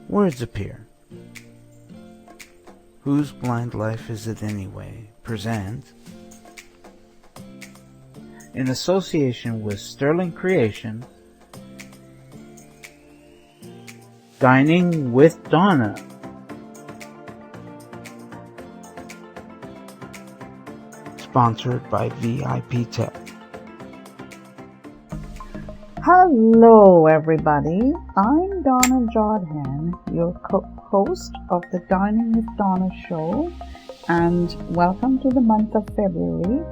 Words appear. Whose Blind Life Is It Anyway? Presents, in association with Sterling Creation, Dining with Donna. Sponsored by VIP Tech. Hello everybody, I'm Donna Jodhan, your host of the Dining with Donna show, and welcome to the month of February.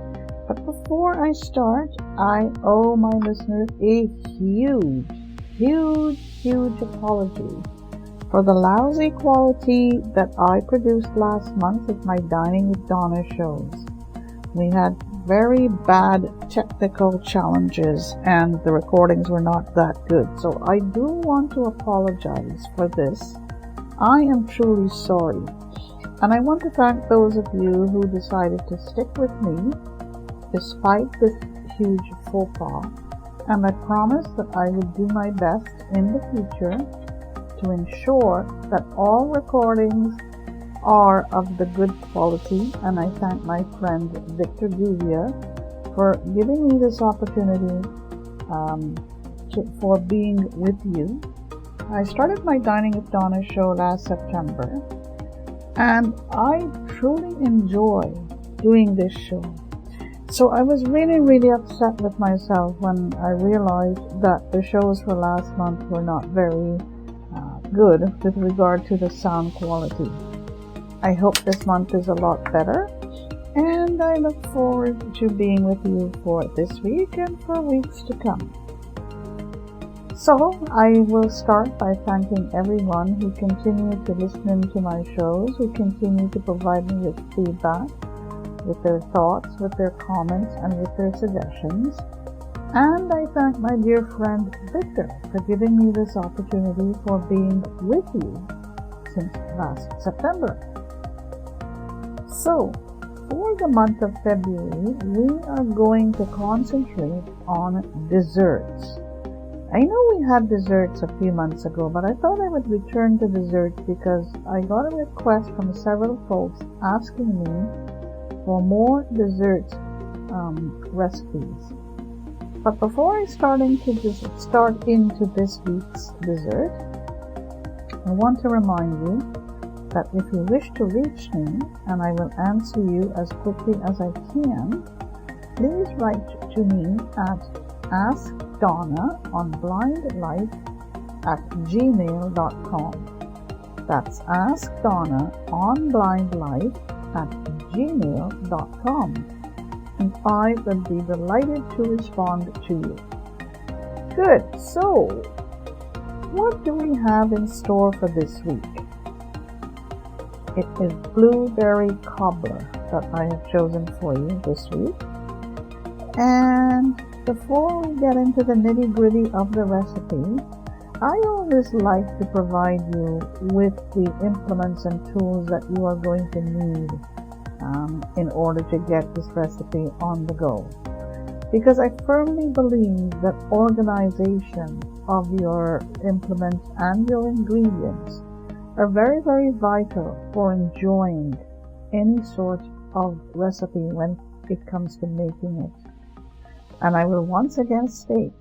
But before I start, I owe my listeners a huge apology for the lousy quality that I produced last month with my Dining with Donna shows. We had very bad technical challenges and the recordings were not that good. So I do want to apologize for this. I am truly sorry. And I want to thank those of you who decided to stick with me despite this huge faux pas. And I promise that I will do my best in the future to ensure that all recordings are of the good quality, and I thank my friend Victor Guvia for giving me this opportunity for being with you. I started my Dining with Donna show last September, and I truly enjoy doing this show. So I was really upset with myself when I realized that the shows for last month were not very good with regard to the sound quality. I hope this month is a lot better, and I look forward to being with you for this week and for weeks to come. So I will start by thanking everyone who continued to listen to my shows, who continue to provide me with feedback, with their thoughts, with their comments, and with their suggestions. And I thank my dear friend Victor for giving me this opportunity for being with you since last September. So, for the month of February, we are going to concentrate on desserts. I know we had desserts a few months ago, but I thought I would return to desserts because I got a request from several folks asking me for more dessert recipes. But before I start into this week's dessert, I want to remind you that if you wish to reach me, and I will answer you as quickly as I can, please write to me at askdonna on blindlife@gmail.com. That's askdonna on blindlife@gmail.com, and I will be delighted to respond to you. Good, so what do we have in store for this week? It is blueberry cobbler that I have chosen for you this week. And before we get into the nitty-gritty of the recipe, I always like to provide you with the implements and tools that you are going to need in order to get this recipe on the go. Because I firmly believe that organization of your implements and your ingredients are very vital for enjoying any sort of recipe when it comes to making it. And I will once again state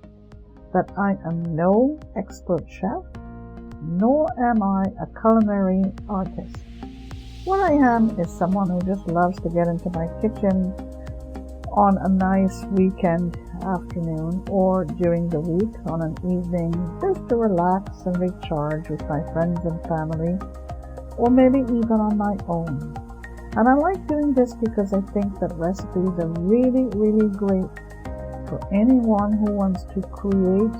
that I am no expert chef, nor am I a culinary artist. What I am is someone who just loves to get into my kitchen on a nice weekend afternoon or during the week on an evening just to relax and recharge with my friends and family, or maybe even on my own. And I like doing this because I think that recipes are really great for anyone who wants to create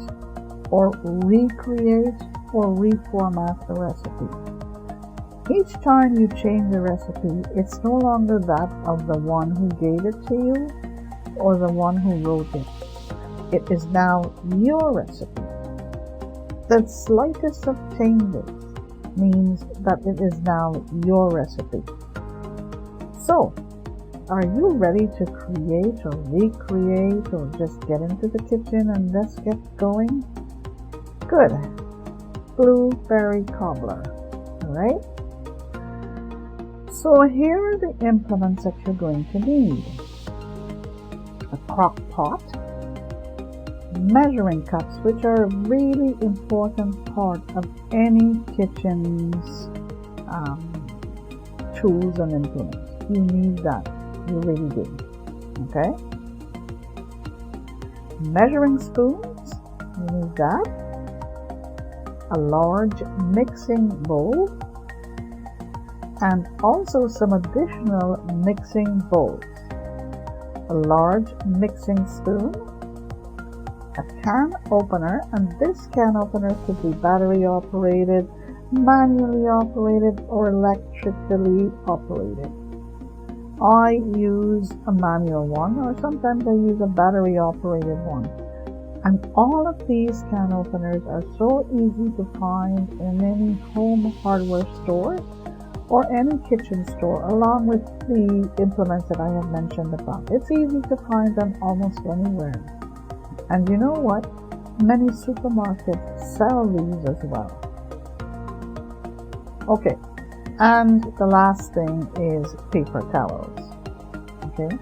or recreate or reformat the recipe. Each time you change a recipe, it's no longer that of the one who gave it to you or the one who wrote it. It is now your recipe. The slightest of changes means that it is now your recipe. So, are you ready to create or recreate or just get into the kitchen and let's get going? Good. blueberry cobbler. Alright? So here are the implements that you're going to need. A crock pot, measuring cups, which are a really important part of any kitchen's tools and implements. You need that. You really do. Okay? Measuring spoons, you need that. A large mixing bowl, and also some additional mixing bowls. A large mixing spoon, a can opener, and this can opener could be battery operated, manually operated, or electrically operated. I use a manual one, or sometimes I use a battery operated one. And all of these can openers are so easy to find in any home hardware store or any kitchen store, along with the implements that I have mentioned above. It's easy to find them almost anywhere. And you know what? Many supermarkets sell these as well. Okay, and the last thing is paper towels. Okay,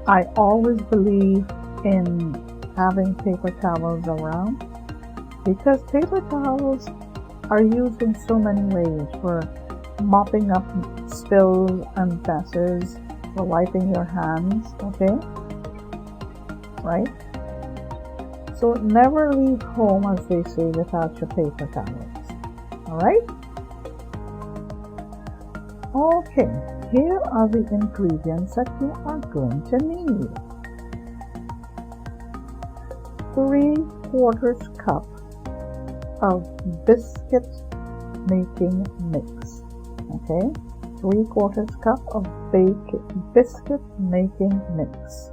I always believe in having paper towels around because paper towels are used in so many ways for mopping up spills and messes, for wiping your hands, okay? Right? So never leave home, as they say, without your paper towels. Alright? Okay, here are the ingredients that you are going to need. 3/4 cup of biscuit making mix. Okay, 3/4 cup of biscuit making mix.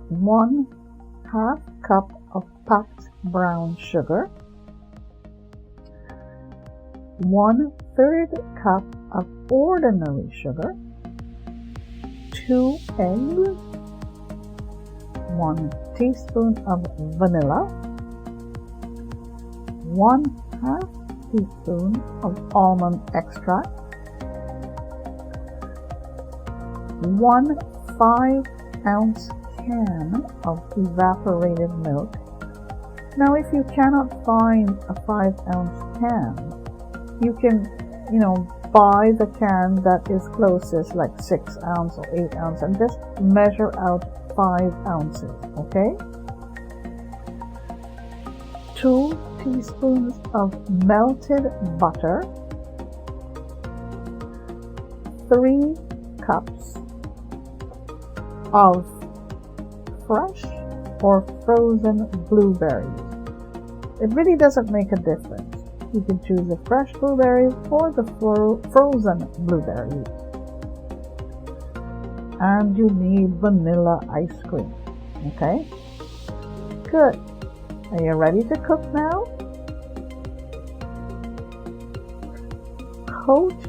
1/2 cup of packed brown sugar. 1/3 cup of ordinary sugar. 2 eggs. 1 teaspoon of vanilla. 1/2 teaspoon of almond extract. 1 5-ounce can of evaporated milk. Now, if you cannot find a 5-ounce can, you can, buy the can that is closest, like 6 ounce or 8 ounce, and just measure out 5 ounces, okay? 2 teaspoons of melted butter. 3 cups of fresh or frozen blueberries. It really doesn't make a difference. You can choose the fresh blueberries or the frozen blueberries. And you need vanilla ice cream. Okay? Good. Are you ready to cook now? Coat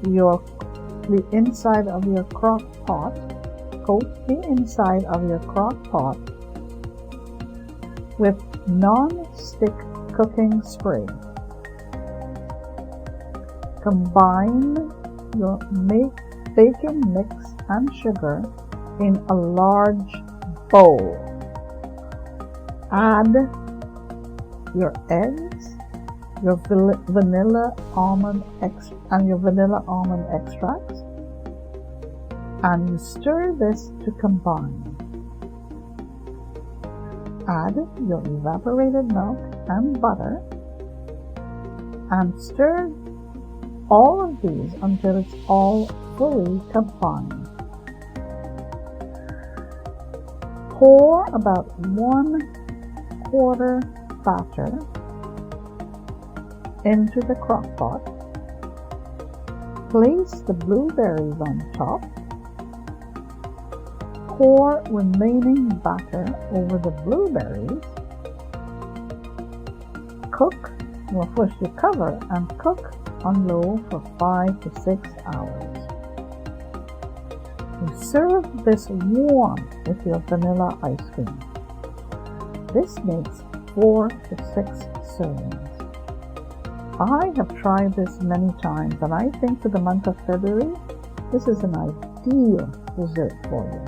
the inside of your crock pot. Coat the inside of your crock pot with non-stick cooking spray. Combine your baking mix and sugar in a large bowl. Add your eggs, your vanilla almond extracts, and you stir this to combine. Add your evaporated milk and butter and stir all of these until it's all fully combined. Pour about 1/4 batter into the crock pot. Place the blueberries on top. Pour remaining batter over the blueberries. Cook, push the cover and cook on low for 5 to 6 hours. You serve this warm with your vanilla ice cream. This makes 4 to 6 servings. I have tried this many times, and I think for the month of February, this is an ideal dessert for you.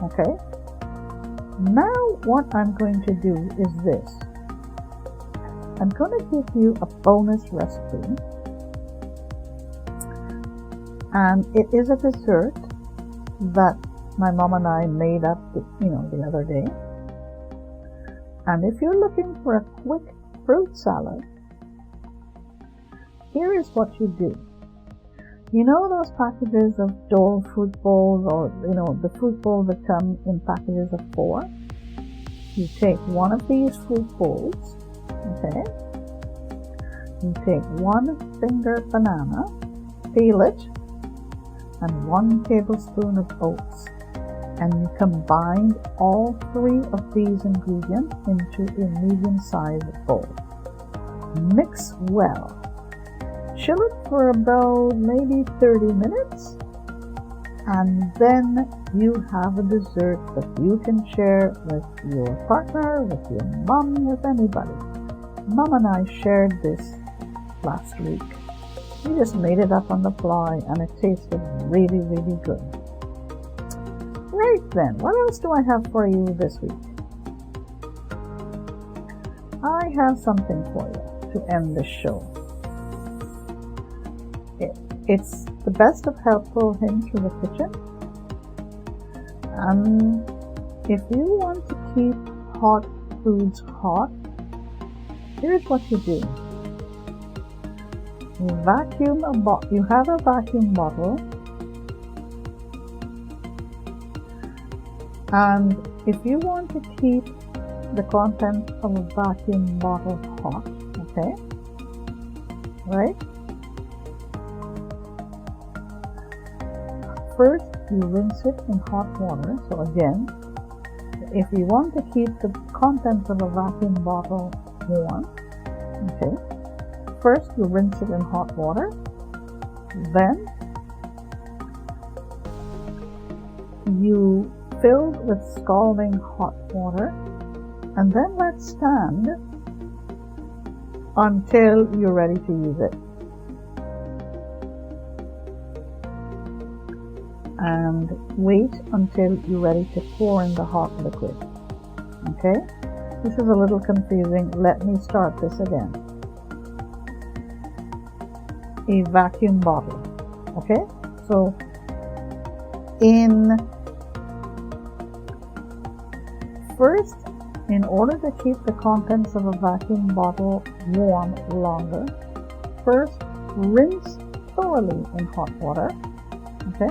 Okay? Now what I'm going to do is this. I'm going to give you a bonus recipe, and it is a dessert that my mom and I made up, the other day. And if you're looking for a quick fruit salad, here is what you do. You know those packages of Dole fruit bowls, or the fruit bowls that come in packages of 4? You take one of these fruit bowls, okay? You take 1 finger banana, peel it, and 1 tablespoon of oats, and you combine all 3 of these ingredients into a medium-sized bowl. Mix well. Chill it for about maybe 30 minutes, and then you have a dessert that you can share with your partner, with your mom, with anybody. Mom and I shared this last week. We just made it up on the fly, and it tasted really, really good. Right then, what else do I have for you this week? I have something for you to end the show. It's the best of helpful hints for the kitchen. If you want to keep hot foods hot, here's what you do. You have a vacuum bottle, and if you want to keep the contents of a vacuum bottle hot, okay, right? First, you rinse it in hot water. So again, if you want to keep the contents of a vacuum bottle warm, okay, first you rinse it in hot water, then you fill with scalding hot water, and then let stand until you're ready to use it. And wait until you're ready to pour in the hot liquid. Okay? This is a little confusing. Let me start this again. A vacuum bottle. Okay? So, first, in order to keep the contents of a vacuum bottle warm longer, first rinse thoroughly in hot water. Okay?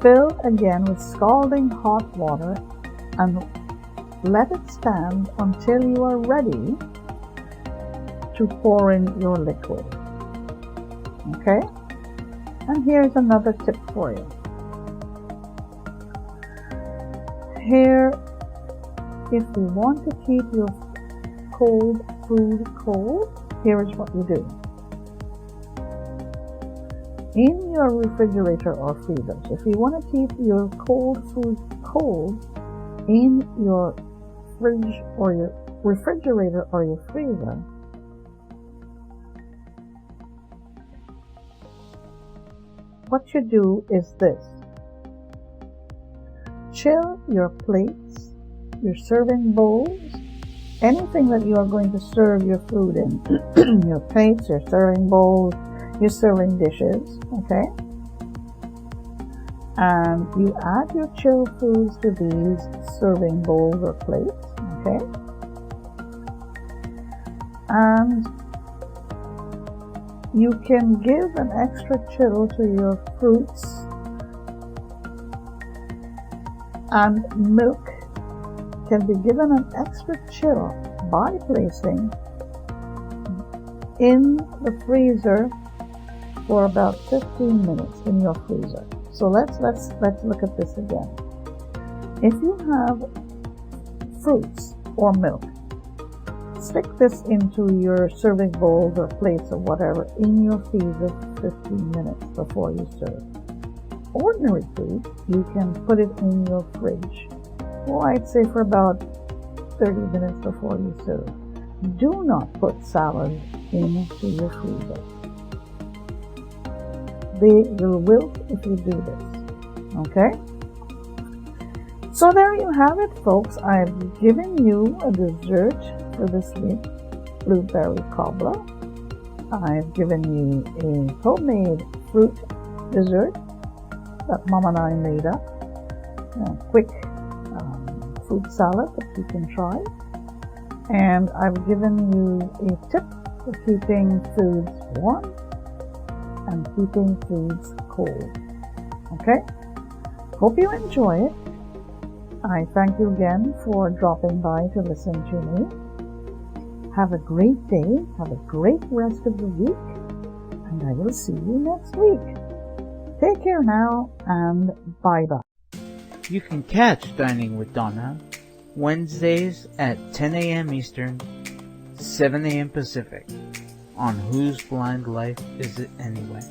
Fill again with scalding hot water and let it stand until you are ready to pour in your liquid. Okay? And here's another tip for you. Here, if you want to keep your cold food cold, here is what you do. In your refrigerator or freezer, so if you want to keep your cold food cold in your fridge or your refrigerator or your freezer, what you do is this. Chill your plates, your serving bowls, anything that you are going to serve your food in, your plates, your serving bowls, your serving dishes, okay? And you add your chilled foods to these serving bowls or plates, okay? And you can give an extra chill to your fruits, and milk can be given an extra chill by placing in the freezer for about 15 minutes in your freezer. So let's look at this again. If you have fruits or milk, stick this into your serving bowls or plates or whatever in your freezer for 15 minutes before you serve. ordinary food, you can put it in your fridge. Well, I'd say for about 30 minutes before you serve. Do not put salad into your freezer. They will wilt if you do this. Okay? So there you have it, folks. I've given you a dessert for this week, blueberry cobbler. I've given you a homemade fruit dessert that Mom and I made up. A quick fruit salad that you can try. And I've given you a tip for keeping foods warm and keeping foods cold. Okay? Hope you enjoy it. I thank you again for dropping by to listen to me. Have a great day. Have a great rest of the week. And I will see you next week. Take care now and bye-bye. You can catch Dining with Donna Wednesdays at 10 a.m. Eastern, 7 a.m. Pacific on Whose Blind Life Is It Anyway?